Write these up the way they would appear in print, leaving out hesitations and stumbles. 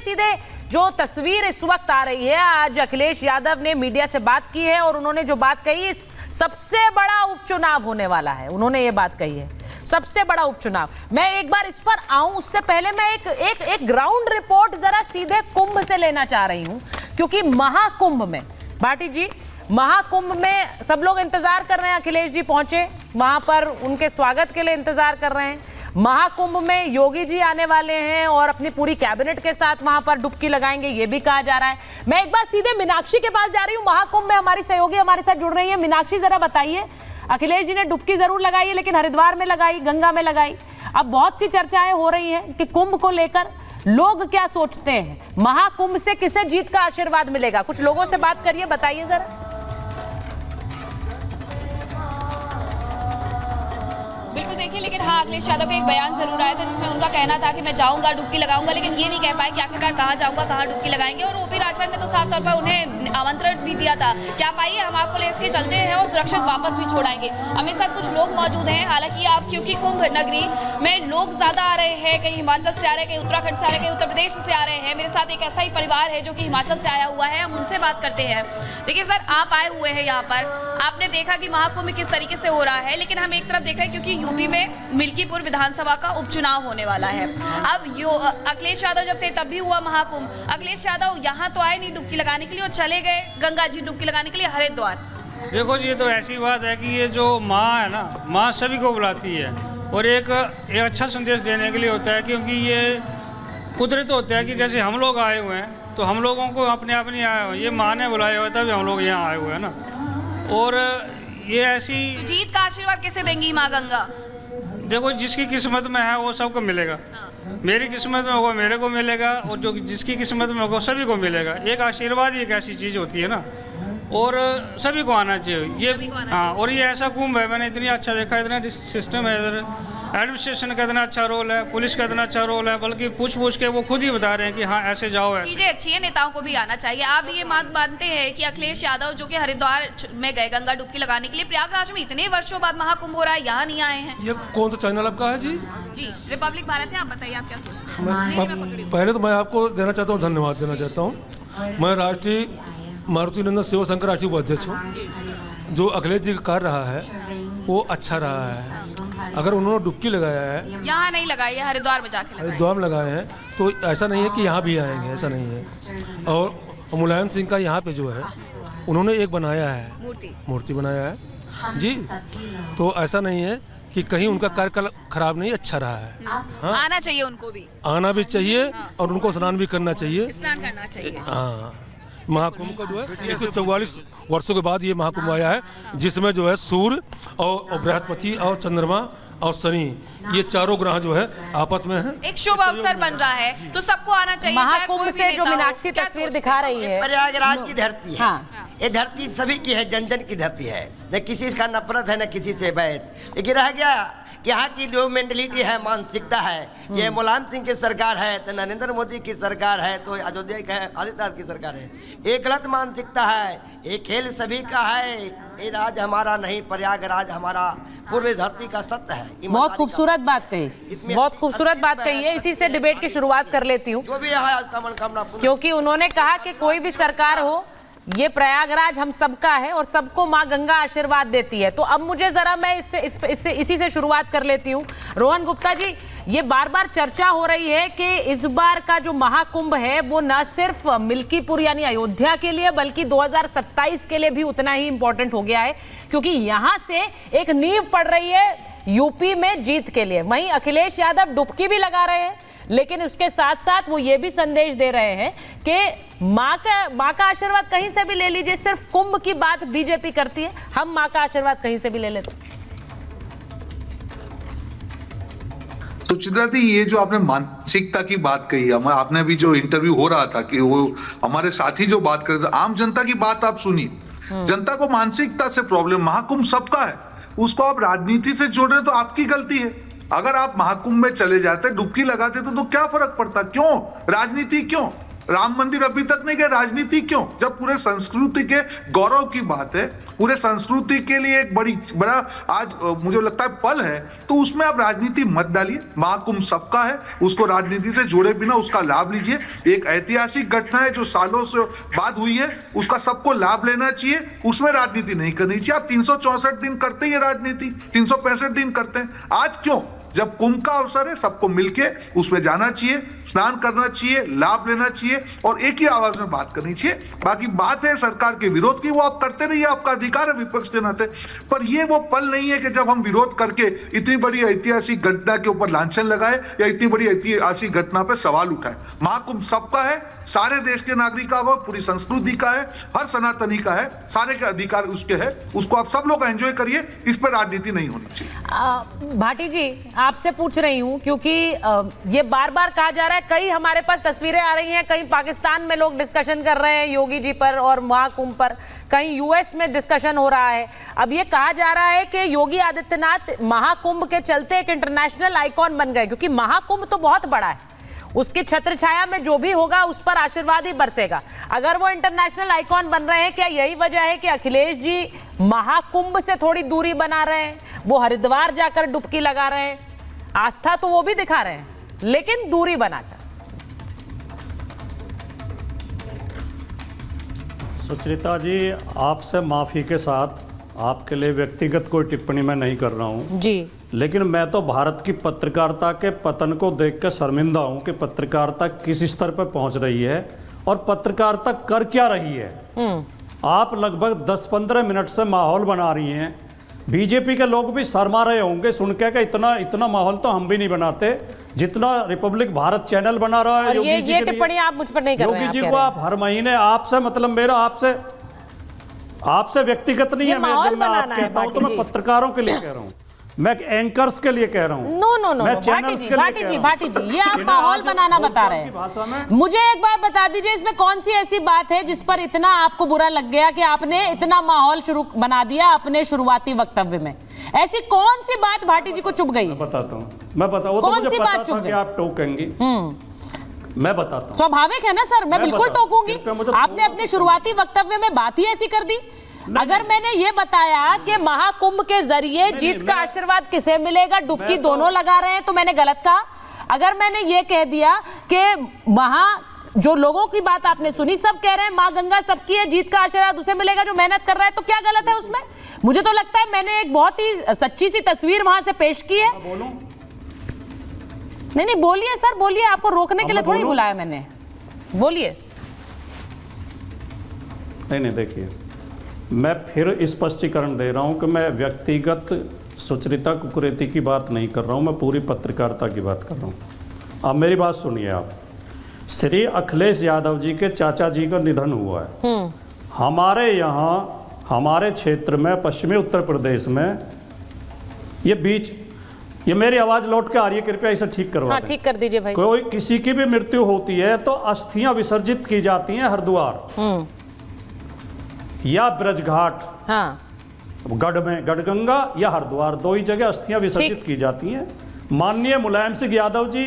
सीधे जो तस्वीर इस वक्त आ रही है, आज अखिलेश यादव ने मीडिया से बात की है और उन्होंने जो बात कही, सबसे बड़ा उपचुनाव होने वाला है, उन्होंने ये बात कही है, सबसे बड़ा उपचुनाव। मैं एक बार इस पर आऊं उससे पहले मैं एक ग्राउंड रिपोर्ट जरा सीधे कुंभ से लेना चाह रही हूं, क्योंकि महाकुंभ में भाटी जी, महाकुंभ में सब लोग इंतजार कर रहे हैं, अखिलेश जी पहुंचे वहां पर, उनके स्वागत के लिए इंतजार कर रहे हैं। महाकुंभ में योगी जी आने वाले हैं और अपनी पूरी कैबिनेट के साथ वहां पर डुबकी लगाएंगे, ये भी कहा जा रहा है। मैं एक बार सीधे मीनाक्षी के पास जा रही हूं, महाकुंभ में हमारी सहयोगी हमारे साथ जुड़ रही है। मीनाक्षी, जरा बताइए, अखिलेश जी ने डुबकी जरूर लगाई है, लेकिन हरिद्वार में लगाई, गंगा में लगाई। अब बहुत सी चर्चाएं हो रही हैं कि कुंभ को लेकर लोग क्या सोचते हैं, महाकुंभ से किसे जीत का आशीर्वाद मिलेगा? कुछ लोगों से बात करिए, बताइए जरा। बिल्कुल, देखिए, लेकिन हाँ, अखिलेश यादव का एक बयान जरूर आया था जिसमें उनका कहना था कि मैं जाऊंगा, डुबकी लगाऊंगा, लेकिन ये नहीं कह पाए कि आखिरकार कहाँ जाऊंगा, कहाँ डुबकी लगाएंगे। और ओपी राजभर ने तो साफ तौर पर उन्हें आमंत्रण भी दिया था कि आप आइए, हम आपको लेकर चलते हैं और सुरक्षित वापस भी छोड़ाएंगे। हमारे साथ कुछ लोग मौजूद हैं, हालांकि आप क्योंकि कुंभ नगरी में लोग ज्यादा आ रहे हैं, कहीं हिमाचल से आ रहे हैं, कहीं उत्तराखंड से आ रहे हैं, कहीं उत्तर प्रदेश से आ रहे हैं। मेरे साथ एक ऐसा ही परिवार है जो कि हिमाचल से आया हुआ है, हम उनसे बात करते हैं। देखिए सर, आप आए हुए हैं यहाँ पर, आपने देखा कि महाकुंभ किस तरीके से हो रहा है, लेकिन हम एक तरफ देख रहे हैं क्योंकि यूपी में मिल्कीपुर विधानसभा का उपचुनाव होने वाला है। अब अखिलेश यादव जब थे तब भी हुआ महाकुंभ, अखिलेश यादव यहाँ तो आए नहीं डुबकी लगाने के लिए और चले गए गंगा जी डुबकी लगाने के लिए हरिद्वार। देखो जी, ये तो ऐसी बात है कि ये जो माँ है ना, माँ सभी को बुलाती है और एक अच्छा संदेश देने के लिए होता है, क्योंकि ये कुदरत होता है कि जैसे हम लोग आए हुए हैं तो हम लोगों को अपने आप नहीं आए हुए, ये माँ ने बुलाया हुआ तभी हम लोग यहाँ आए हुए हैं ना। और ये ऐसी जीत का आशीर्वाद कैसे देंगी माँ गंगा? देखो, जिसकी किस्मत में है वो सबको मिलेगा। मेरी किस्मत में होगा मेरे को मिलेगा, और जो जिसकी किस्मत में होगा सभी को मिलेगा। एक आशीर्वाद ही एक ऐसी चीज़ होती है ना, और सभी को आना चाहिए ये। हाँ, और ये ऐसा कुंभ है, मैंने इतनी अच्छा देखा, इतना सिस्टम है इधर, एडमिनिस्ट्रेशन का इतना अच्छा रोल है, पुलिस का इतना अच्छा रोल है, बल्कि पूछ के वो खुद ही बता रहे हैं कि हाँ ऐसे जाओ। चीजें अच्छी है, नेताओं को भी आना चाहिए। आप ये बात मानते हैं कि अखिलेश यादव जो कि हरिद्वार में गए गंगा डुबकी लगाने के लिए, प्रयागराज में इतने वर्षों बाद महाकुंभ हो रहा है, यहाँ नहीं आए हैं? ये कौन सा चैनल आपका है जी? जी, रिपब्लिक भारत है। आप बताइए, आप क्या सोचते हैं? पहले तो मैं आपको देना चाहता हूँ, धन्यवाद देना चाहता हूँ। मैं राष्ट्रीय मारुति नंदन सेवा संघ का राष्ट्रीय उपाध्यक्ष हूँ। जो अखिलेश जी कर रहा है वो अच्छा रहा है। अगर उन्होंने डुबकी लगाया है, यहाँ नहीं लगाई है, हरिद्वार में जाके हरिद्वार में लगाए हैं, तो ऐसा नहीं है कि यहाँ भी आएंगे, ऐसा नहीं है। और मुलायम सिंह का यहाँ पे जो है उन्होंने एक बनाया है, मूर्ति बनाया है जी, तो ऐसा नहीं है कि कहीं उनका कार्य खराब नहीं, अच्छा रहा है। हाँ? आना चाहिए, उनको भी आना भी चाहिए और उनको स्नान भी करना चाहिए। स्नान करना चाहिए। हाँ, महाकुंभ का जो है 144 वर्षों के बाद ये महाकुंभ आया है, जिसमें जो है सूर्य और बृहस्पति और चंद्रमा और शनि, ये चारों ग्रह जो है आपस में है, एक शुभ अवसर बन रहा है, तो सबको आना चाहिए। महाकुंभ से जो मीनाक्षी तस्वीर दिखा रही है, प्रयागराज की धरती है। हाँ। ये धरती सभी की है, जन जन की धरती है, न किसी का नफरत है न किसी से बैर। लेकिन रह गया यहाँ की जो मेंटलिटी है, मानसिकता है, ये मुलायम सिंह की सरकार है तो नरेंद्र मोदी की सरकार है तो अयोध्या का आदित्यनाथ की सरकार है। एक गलत मानसिकता है, ये खेल सभी का है, ये राज हमारा नहीं, प्रयागराज हमारा, पूर्व धरती का सत्य है। बहुत खूबसूरत बात कही, बहुत खूबसूरत बात कही है। इसी से डिबेट की शुरुआत कर लेती हूँ, जो भी है उसका मनोकामना, क्योंकि उन्होंने कहा कि कोई भी सरकार हो, ये प्रयागराज हम सबका है और सबको माँ गंगा आशीर्वाद देती है। तो अब मुझे जरा मैं इसी से शुरुआत कर लेती हूँ। रोहन गुप्ता जी, ये बार बार चर्चा हो रही है कि इस बार का जो महाकुंभ है वो न सिर्फ मिल्कीपुर यानी अयोध्या के लिए बल्कि 2027 के लिए भी उतना ही इंपॉर्टेंट हो गया है, क्योंकि यहाँ से एक नींव पड़ रही है यूपी में जीत के लिए। वहीं अखिलेश यादव डुबकी भी लगा रहे हैं, लेकिन उसके साथ साथ वो ये भी संदेश दे रहे हैं कि माँ का आशीर्वाद कहीं से भी ले लीजिए, सिर्फ कुंभ की बात बीजेपी करती है, हम माँ का आशीर्वाद कहीं से भी ले लेते। तो चित्रा दी, ये जो आपने मानसिकता की बात कही, आपने अभी जो इंटरव्यू हो रहा था कि वो हमारे साथी जो बात कर रहे थे, आम जनता की बात आप सुनिए। जनता को मानसिकता से प्रॉब्लम, महाकुंभ सबका है, उसको आप राजनीति से जोड़ रहे तो आपकी गलती है। अगर आप महाकुंभ में चले जाते, डुबकी लगाते तो क्या फर्क पड़ता? क्यों राजनीति, क्यों? राम मंदिर अभी तक नहीं गए, राजनीति क्यों? जब पूरे संस्कृति के गौरव की बात है, पूरे संस्कृति के लिए एक बड़ा आज मुझे लगता है पल है, तो उसमें आप राजनीति मत डालिए। महाकुंभ सबका है, उसको राजनीति से जोड़े बिना उसका लाभ लीजिए। एक ऐतिहासिक घटना है जो सालों से बाद हुई है, उसका सबको लाभ लेना चाहिए, उसमें राजनीति नहीं करनी चाहिए। आप 364 दिन करते हैं राजनीति, 365 दिन करते हैं, आज क्यों? जब कुंभ का अवसर है, सबको मिलके उसमें जाना चाहिए, स्नान करना चाहिए, लाभ लेना चाहिए और एक ही आवाज में बात करनी चाहिए। बाकी बात है सरकार के विरोध की, वो आप करते रहिए, आपका अधिकार है विपक्ष के नाते, पर ये वो पल नहीं है कि जब हम विरोध करके इतनी बड़ी ऐतिहासिक घटना के ऊपर लांछन लगाए या इतनी बड़ी ऐतिहासिक घटना पर सवाल उठाए। महाकुंभ सबका है, सारे देश के नागरिक का हो, पूरी संस्कृति का है, हर सनातनी का है, सारे के अधिकार उसके है, उसको आप सब लोग एंजॉय करिए, इस पर राजनीति नहीं होनी चाहिए। भाटी जी, आपसे पूछ रही हूं क्योंकि ये बार बार कहा जा रहा है, कई हमारे पास तस्वीरें आ रही हैं, कहीं पाकिस्तान में लोग डिस्कशन कर रहे हैं योगी जी पर और महाकुंभ पर, कहीं यूएस में डिस्कशन हो रहा है। अब ये कहा जा रहा है कि योगी आदित्यनाथ महाकुंभ के चलते एक इंटरनेशनल आइकॉन बन गए, क्योंकि महाकुंभ तो बहुत बड़ा है, उसकी छत्र छाया में जो भी होगा उस पर आशीर्वाद ही बरसेगा। अगर वो इंटरनेशनल आइकॉन बन रहे हैं, क्या यही वजह है कि अखिलेश जी महाकुंभ से थोड़ी दूरी बना रहे हैं? वो हरिद्वार जाकर डुबकी लगा रहे हैं, आस्था तो वो भी दिखा रहे हैं, लेकिन दूरी बनाकर। सुचरिता जी, आपसे माफी के साथ आपके लिए व्यक्तिगत कोई टिप्पणी मैं नहीं कर रहा हूं जी, लेकिन मैं तो भारत की पत्रकारिता के पतन को देखकर शर्मिंदा हूं कि पत्रकारिता किस स्तर पर पहुंच रही है और पत्रकारिता कर क्या रही है। आप लगभग 10-15 मिनट से माहौल बना रही हैं। बीजेपी के लोग भी शर्मा रहे होंगे सुन के कि इतना माहौल तो हम भी नहीं बनाते जितना रिपब्लिक भारत चैनल बना रहा है। और ये टिप्पणी आप मुझ पर नहीं कर रहे हैं। योगी जी को आप हर महीने, आपसे मतलब मेरा आपसे व्यक्तिगत नहीं है, मैं आप कहता हूं तो मैं पत्रकारों के लिए कह रहा हूं, मैं एंकर्स के लिए कह रहा हूं। नो भाटी जी, ये आप माहौल बनाना बता रहे हैं। मुझे एक बात बता दीजिए, इसमें कौन सी ऐसी बात है जिस पर इतना आपको बुरा लग गया कि आपने इतना माहौल शुरू बना दिया अपने शुरुआती वक्तव्य में? ऐसी कौन सी बात भाटी जी को चुभ गई? मैं बताता हूँ, कौन सी बात चुभ गई? आप टोकेंगी, मैं बताता हूँ। स्वाभाविक है ना सर, मैं बिल्कुल टोकूंगी। आपने अपने शुरुआती वक्तव्य में बात ही ऐसी कर दी। अगर मैंने ये बताया कि महाकुंभ के जरिए जीत का आशीर्वाद किसे मिलेगा, डुबकी दोनों लगा रहे हैं, तो मैंने गलत कहा। अगर मैंने ये कह दिया कि वहां जो लोगों की बात आपने सुनी, सब कह रहे हैं माँ गंगा सबकी है, जीत का आशीर्वाद उसे मिलेगा जो मेहनत कर रहा है, तो क्या गलत है उसमें? मुझे तो लगता है मैंने एक बहुत ही सच्ची सी तस्वीर वहां से पेश की है। नहीं बोलिए सर, बोलिए, आपको रोकने के लिए थोड़ी बुलाया मैंने, बोलिए। नहीं देखिए, मैं फिर स्पष्टीकरण दे रहा हूं कि मैं व्यक्तिगत सुचरिता कुकरेती की बात नहीं कर रहा हूं, मैं पूरी पत्रकारिता की बात कर रहा हूं। अब मेरी बात सुनिए आप। श्री अखिलेश यादव जी के चाचा जी का निधन हुआ है। हमारे यहाँ, हमारे क्षेत्र में, पश्चिमी उत्तर प्रदेश में, ये मेरी आवाज लौट के आ रही है, कृपया इसे ठीक करवा दें। ठीक कर दीजिए भाई। कोई किसी की भी मृत्यु होती है तो अस्थियां विसर्जित की जाती हैं हरिद्वार या ब्रजघाट, गढ़गंगा या हरिद्वार, दो ही जगह अस्थियां विसर्जित की जाती हैं। माननीय मुलायम सिंह यादव जी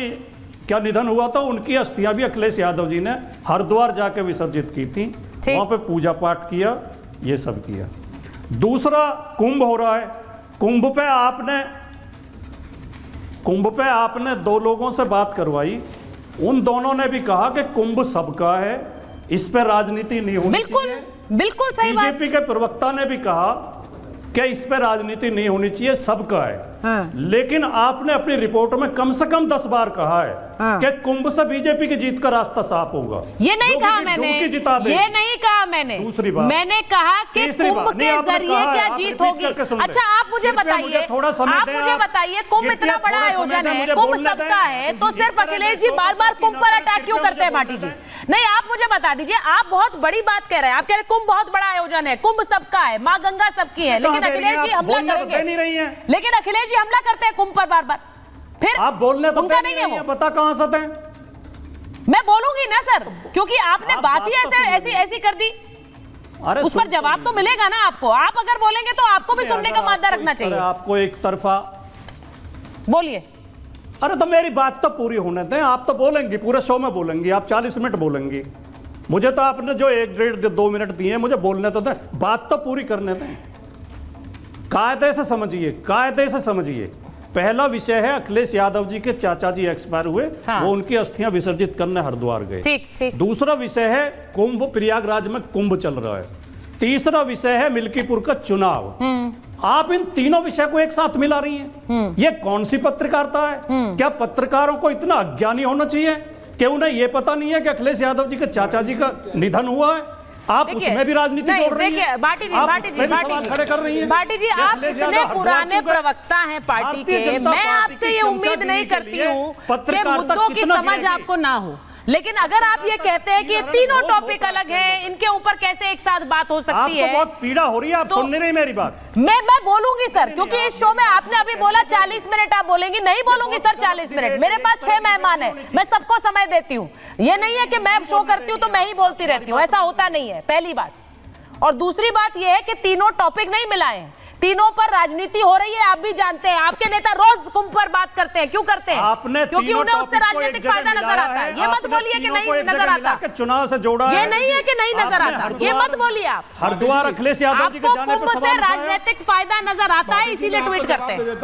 क्या निधन हुआ था, उनकी अस्थियां भी अखिलेश यादव जी ने हरिद्वार जाके विसर्जित की थी, वहां पे पूजा पाठ किया, ये सब किया। दूसरा, कुंभ हो रहा है, कुंभ पे आपने दो लोगों से बात करवाई, उन दोनों ने भी कहा कि कुंभ सबका है, इस पे राजनीति नहीं होनी चाहिए। बिल्कुल सही बात। बीजेपी के प्रवक्ता ने भी कहा कि इस पे राजनीति नहीं होनी चाहिए, सबका है। लेकिन आपने अपनी रिपोर्ट में कम से कम 10 बार कहा है कि कुंभ से बीजेपी की जीत का रास्ता साफ होगा। ये नहीं कहा मैंने, ये नहीं कहा मैंने। दूसरी बात, मैंने कहा कि कुंभ के जरिए क्या जीत होगी। अच्छा, आप मुझे बताइए, कुंभ इतना बड़ा आयोजन है, कुंभ सबका है, तो सिर्फ अखिलेश जी बार बार कुंभ पर अटैक क्यों करते हैं भाटी जी? नहीं, आप मुझे बता दीजिए, आप बहुत बड़ी बात कह रहे हैं, आप कह रहे हैं कुंभ बहुत बड़ा आयोजन है, कुंभ सबका है, माँ गंगा सबकी है, लेकिन अखिलेश जी हमला करेंगे, लेकिन अखिलेश जी हमला करते हैं कुंभ पर बार बार। फिर आप बोलने तो उनका नहीं है वो, पता कहां से थे? मैं बोलूंगी ना सर, क्योंकि आपने बात ही ऐसी कर दी, उस पर जवाब तो मिलेगा ना आपको। आप अगर बोलेंगे तो आपको भी सुनने का मादा रखना चाहिए। आपको एक तरफा बोलिए। अरे तो मेरी बात तो पूरी होने दें, आप तो बोलेंगे पूरे शो में बोलेंगी, आप 40 मिनट बोलेंगी, मुझे तो आपने जो 1 डेढ़ 2 मिनट दिए मुझे बोलने तो दें, बात तो पूरी करने दें। कायदे से समझिए, कायदे से समझिए। पहला विषय है अखिलेश यादव जी के चाचा जी एक्सपायर हुए, हाँ। वो उनकी अस्थियां विसर्जित करने हरिद्वार गए। ठीक ठीक। दूसरा विषय है कुंभ, प्रयागराज में कुंभ चल रहा है। तीसरा विषय है मिल्कीपुर का चुनाव। आप इन तीनों विषय को एक साथ मिला रही हैं। ये कौन सी पत्रकारिता है? क्या पत्रकारों को इतना अज्ञानी होना चाहिए कि उन्हें यह पता नहीं है कि अखिलेश यादव जी के चाचा जी का निधन हुआ है? आप उसमें भी राजनीति जोड़ रही हैं। देखिए भाटी जी, खड़े कर रही हैं। भाटी जी, आप इतने पुराने प्रवक्ता हैं पार्टी के, मैं आपसे ये उम्मीद नहीं करती हूँ कि मुद्दों की समझ आपको ना हो, लेकिन अगर आप ये कहते हैं कि ये तीनों टॉपिक अलग हैं, इनके ऊपर कैसे एक साथ बात हो सकती है? आपको बहुत पीड़ा हो रही है, आप सुन नहीं मेरी बात। मैं बोलूंगी सर, क्योंकि इस शो में आपने अभी बोला 40 मिनट आप बोलेंगी, नहीं बोलूंगी सर 40 मिनट। मेरे पास 6 मेहमान है, मैं सबको समय देती हूँ। ये नहीं है कि मैं शो करती हूँ तो मैं ही बोलती रहती हूँ, ऐसा होता नहीं है, पहली बात। और दूसरी बात यह है कि तीनों टॉपिक नहीं मिलाए हैं, तीनों पर राजनीति हो रही है, आप भी जानते हैं। आपके नेता रोज कुंभ पर बात करते हैं, क्यों करते हैं? क्योंकि उन्हें उससे राजनीतिक फायदा नजर आता है। ये मत बोलिए कि नहीं नजर आता, चुनाव से जोड़ा ये नहीं है कि नहीं नजर आता, ये मत बोलिए आप। हरिद्वार अखिलेश यादव जी के आपको जाने पर कुंभ से राजनीतिक फायदा नजर आता है, इसीलिए ट्वीट करते हैं।